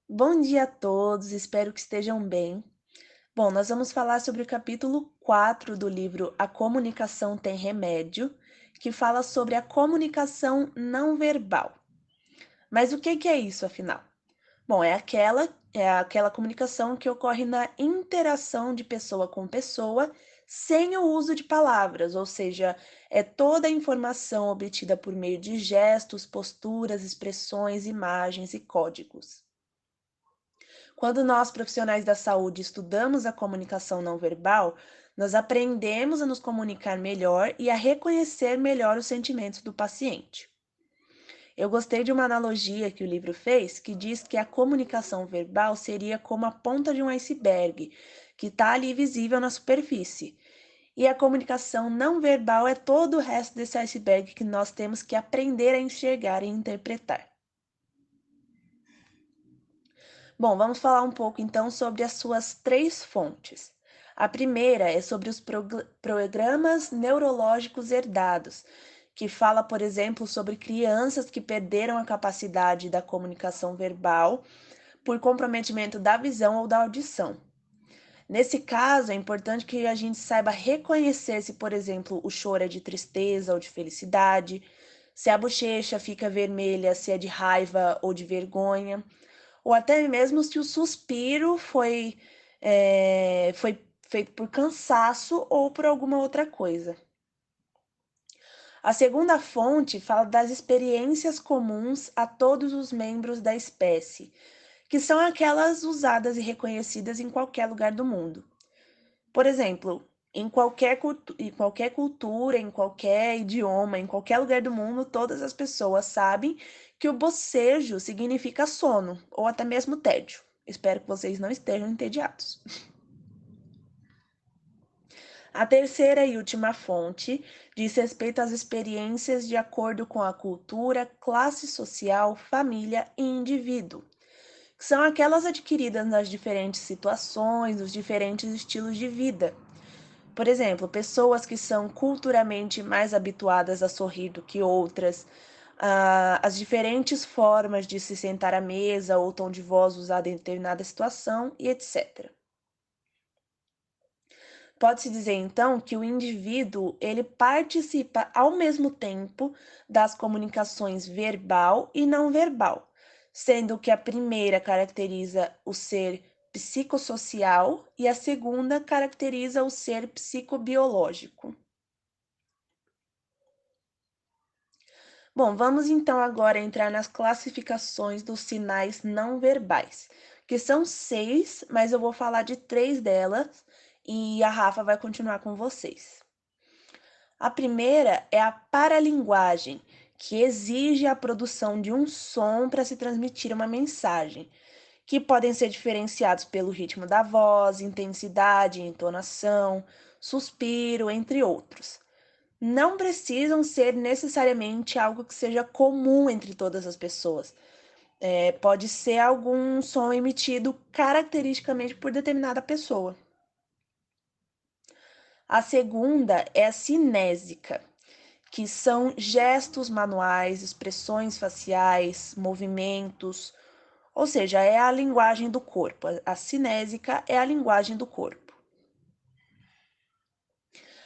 Bom dia a todos, espero que estejam bem. Bom, nós vamos falar sobre o capítulo 4 do livro A Comunicação Tem Remédio, que fala sobre a comunicação não verbal. Mas o que é isso, afinal? Bom, é aquela comunicação que ocorre na interação de pessoa com pessoa sem o uso de palavras, ou seja, é toda a informação obtida por meio de gestos, posturas, expressões, imagens e códigos. Quando nós, profissionais da saúde, estudamos a comunicação não verbal, nós aprendemos a nos comunicar melhor e a reconhecer melhor os sentimentos do paciente. Eu gostei de uma analogia que o livro fez, que diz que a comunicação verbal seria como a ponta de um iceberg, que está ali visível na superfície. E a comunicação não verbal é todo o resto desse iceberg que nós temos que aprender a enxergar e interpretar. Bom, vamos falar um pouco então sobre as suas três fontes. A primeira é sobre os programas neurológicos herdados, que fala, por exemplo, sobre crianças que perderam a capacidade da comunicação verbal por comprometimento da visão ou da audição. Nesse caso, é importante que a gente saiba reconhecer se, por exemplo, o choro é de tristeza ou de felicidade, se a bochecha fica vermelha, se é de raiva ou de vergonha, ou até mesmo se o suspiro foi feito por cansaço ou por alguma outra coisa. A segunda fonte fala das experiências comuns a todos os membros da espécie, que são aquelas usadas e reconhecidas em qualquer lugar do mundo. Por exemplo, em qualquer cultura, em qualquer idioma, em qualquer lugar do mundo, todas as pessoas sabem que o bocejo significa sono ou até mesmo tédio. Espero que vocês não estejam entediados. A terceira e última fonte diz respeito às experiências de acordo com a cultura, classe social, família e indivíduo, que são aquelas adquiridas nas diferentes situações, nos diferentes estilos de vida. Por exemplo, pessoas que são culturalmente mais habituadas a sorrir do que outras, as diferentes formas de se sentar à mesa ou tom de voz usado em determinada situação e etc. Pode-se dizer então que o indivíduo ele participa ao mesmo tempo das comunicações verbal e não verbal, sendo que a primeira caracteriza o ser psicossocial e a segunda caracteriza o ser psicobiológico. Bom, vamos então agora entrar nas classificações dos sinais não verbais, que são 6, mas eu vou falar de 3 delas e a Rafa vai continuar com vocês. A primeira é a paralinguagem, que exige a produção de um som para se transmitir uma mensagem, que podem ser diferenciados pelo ritmo da voz, intensidade, entonação, suspiro, entre outros. Não precisam ser necessariamente algo que seja comum entre todas as pessoas. Pode ser algum som emitido caracteristicamente por determinada pessoa. A segunda é a cinésica, que são gestos manuais, expressões faciais, movimentos, ou seja, é a linguagem do corpo. A cinésica é a linguagem do corpo.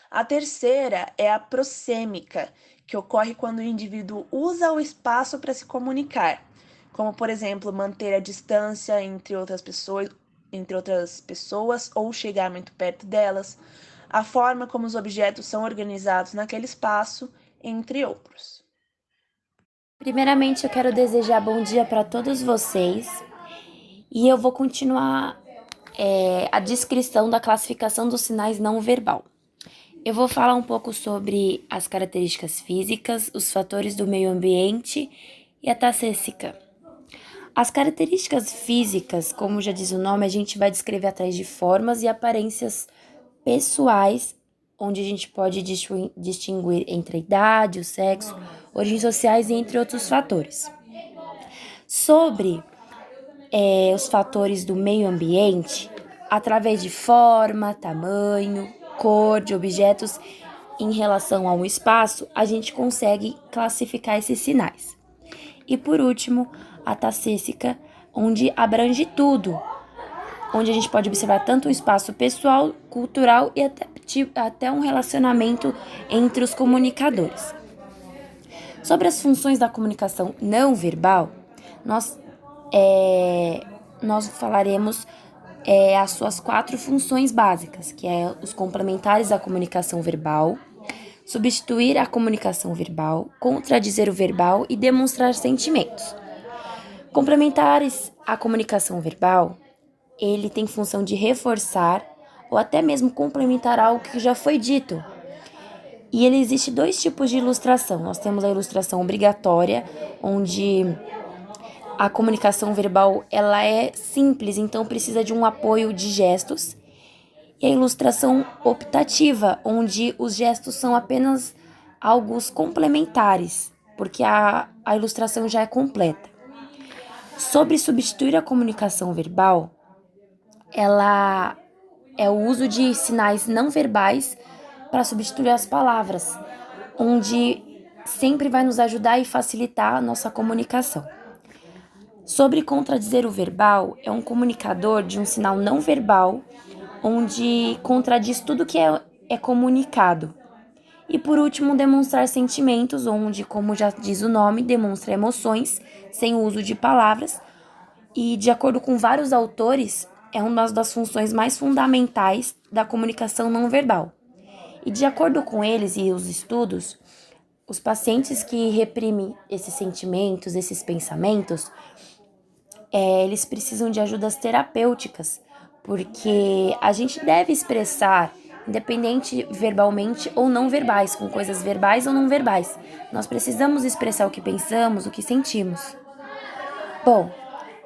A terceira é a prosêmica, que ocorre quando o indivíduo usa o espaço para se comunicar, como, por exemplo, manter a distância entre outras pessoas ou chegar muito perto delas, a forma como os objetos são organizados naquele espaço, entre outros. Primeiramente, eu quero desejar bom dia para todos vocês e eu vou continuar a descrição da classificação dos sinais não verbal. Eu vou falar um pouco sobre as características físicas, os fatores do meio ambiente e a taxésica. As características físicas, como já diz o nome, a gente vai descrever atrás de formas e aparências pessoais, onde a gente pode distinguir entre a idade, o sexo, origens sociais e entre outros fatores. Sobre os fatores do meio ambiente, através de forma, tamanho, cor de objetos em relação a um espaço, a gente consegue classificar esses sinais. E por último, a taxésica onde abrange tudo, onde a gente pode observar tanto um espaço pessoal, cultural e até um relacionamento entre os comunicadores. Sobre as funções da comunicação não verbal, nós falaremos as suas 4 funções básicas, que é os complementares à comunicação verbal, substituir a comunicação verbal, contradizer o verbal e demonstrar sentimentos. Complementares à comunicação verbal, ele tem função de reforçar ou até mesmo complementar algo que já foi dito. E ele existe 2 tipos de ilustração. Nós temos a ilustração obrigatória, onde a comunicação verbal ela é simples, então precisa de um apoio de gestos. E a ilustração optativa, onde os gestos são apenas algo complementares, porque a ilustração já é completa. Sobre substituir a comunicação verbal, ela é o uso de sinais não verbais para substituir as palavras, onde sempre vai nos ajudar e facilitar a nossa comunicação. Sobre contradizer o verbal, é um comunicador de um sinal não verbal, onde contradiz tudo que é comunicado. E por último, demonstrar sentimentos, onde, como já diz o nome, demonstra emoções sem o uso de palavras. E, de acordo com vários autores, é uma das funções mais fundamentais da comunicação não verbal. E, de acordo com eles e os estudos, os pacientes que reprimem esses sentimentos, esses pensamentos, eles precisam de ajudas terapêuticas, porque a gente deve expressar, independente verbalmente ou não verbais, com coisas verbais ou não verbais. Nós precisamos expressar o que pensamos, o que sentimos. Bom,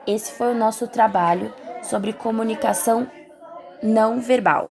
esse foi o nosso trabalho sobre comunicação não verbal.